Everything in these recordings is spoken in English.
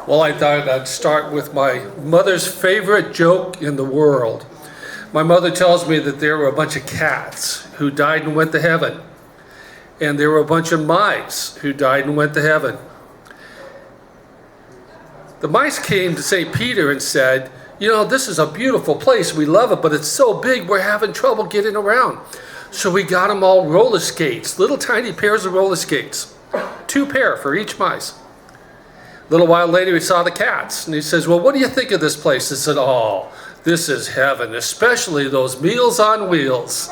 Well, I thought I'd start with my mother's favorite joke in the world. My mother tells me that there were a bunch of cats who died and went to heaven. And there were a bunch of mice who died and went to heaven. The mice came to St. Peter and said, "You know, this is a beautiful place. We love it, but it's so big we're having trouble getting around." So we got them all roller skates, little tiny pairs of roller skates, 2 pair for each mice. A little while later, he saw the cats, and he says, "Well, what do you think of this place?" They said, "Oh, this is heaven, especially those Meals on Wheels."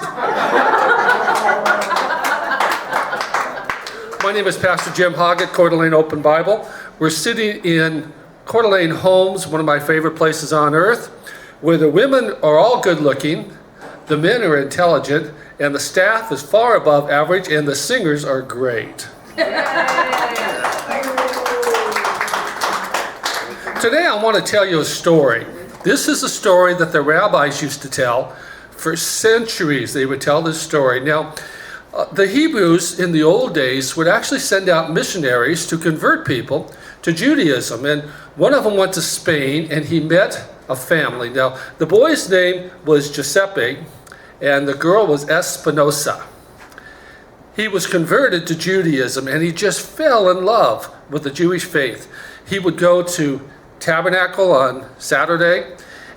My name is Pastor Jim Hoggett, Coeur d'Alene Open Bible. We're sitting in Coeur d'Alene Homes, one of my favorite places on earth, where the women are all good looking, the men are intelligent, and the staff is far above average, and the singers are great. Today I want to tell you a story. This is a story that the rabbis used to tell for centuries. They would tell this story. Now, the Hebrews in the old days would actually send out missionaries to convert people to Judaism. And one of them went to Spain and he met a family. Now, the boy's name was Giuseppe and the girl was Espinosa. He was converted to Judaism and he just fell in love with the Jewish faith. He would go to Tabernacle on Saturday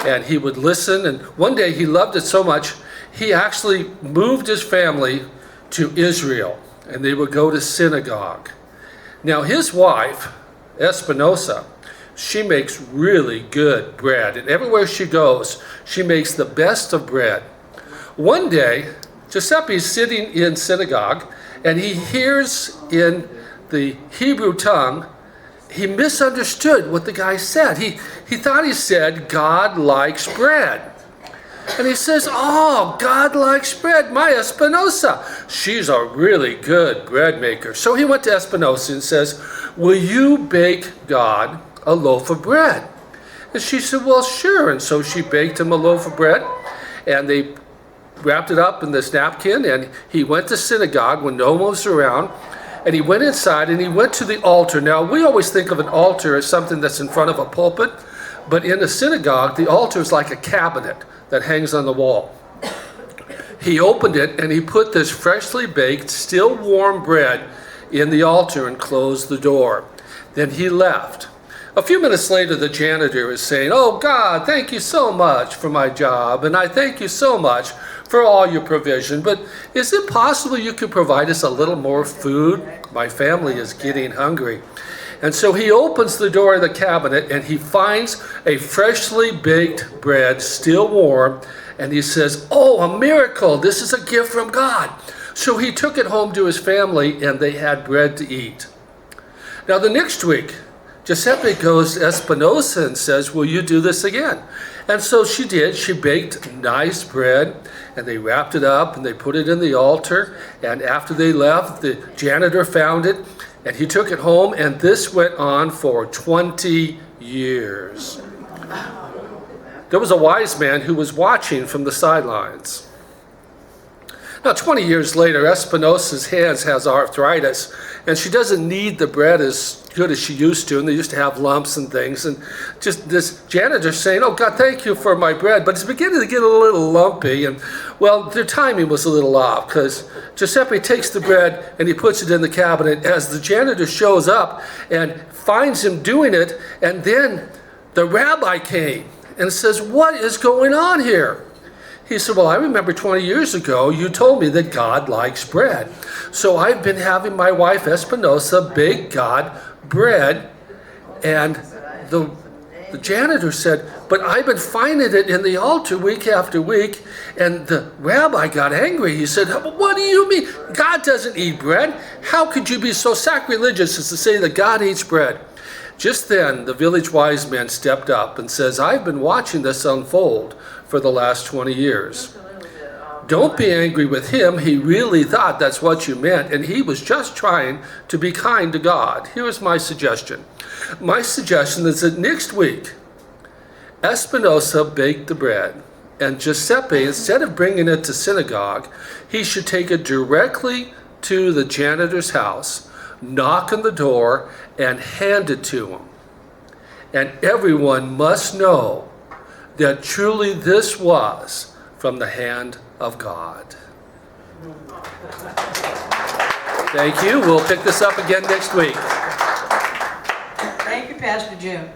and he would listen, and one day he loved it so much he actually moved his family to Israel and they would go to synagogue. Now his wife, Espinosa, she makes really good bread, and everywhere she goes she makes the best of bread. One day Giuseppe's sitting in synagogue and he hears in the Hebrew tongue, he misunderstood what the guy said. He thought he said, "God likes bread." And he says, "Oh, God likes bread. My Espinosa, she's a really good bread maker." So he went to Espinosa and says, "Will you bake God a loaf of bread?" And she said, "Well, sure." And so she baked him a loaf of bread, and they wrapped it up in this napkin, and he went to synagogue when no one was around. And he went inside and he went to the altar. Now, we always think of an altar as something that's in front of a pulpit, but in a synagogue, the altar is like a cabinet that hangs on the wall. He opened it and he put this freshly baked, still warm bread in the altar and closed the door. Then he left. A few minutes later, the janitor is saying, "Oh, God, thank you so much for my job, and I thank you so much for all your provision, but is it possible you could provide us a little more food? My family is getting hungry." And so he opens the door of the cabinet and he finds a freshly baked bread, still warm, and he says, "Oh, a miracle, this is a gift from God." So he took it home to his family and they had bread to eat. Now the next week, Giuseppe goes to Espinosa and says, "Will you do this again?" And so she did. She baked nice bread and they wrapped it up and they put it in the altar. And after they left, the janitor found it and he took it home, and this went on for 20 years. There was a wise man who was watching from the sidelines. Now, 20 years later, Espinosa's hands has arthritis, and she doesn't knead the bread as good as she used to, and they used to have lumps and things. And just this janitor saying, "Oh, God, thank you for my bread," but it's beginning to get a little lumpy. And, well, their timing was a little off, because Giuseppe takes the bread and he puts it in the cabinet as the janitor shows up and finds him doing it. And then the rabbi came and says, "What is going on here?" He said, "Well, I remember 20 years ago you told me that God likes bread. So I've been having my wife Espinosa bake God bread." And the janitor said, "But I've been finding it in the altar week after week." And the rabbi got angry. He said, "What do you mean? God doesn't eat bread. How could you be so sacrilegious as to say that God eats bread?" Just then, the village wise man stepped up and says, "I've been watching this unfold for the last 20 years. Don't be angry with him. He really thought that's what you meant, and he was just trying to be kind to God." Here's my suggestion. My suggestion is that next week, Espinosa baked the bread, and Giuseppe, instead of bringing it to synagogue, he should take it directly to the janitor's house, knock on the door, and hand it to him. And everyone must know that truly this was from the hand of God. Thank you. We'll pick this up again next week. Thank you, Pastor Jim.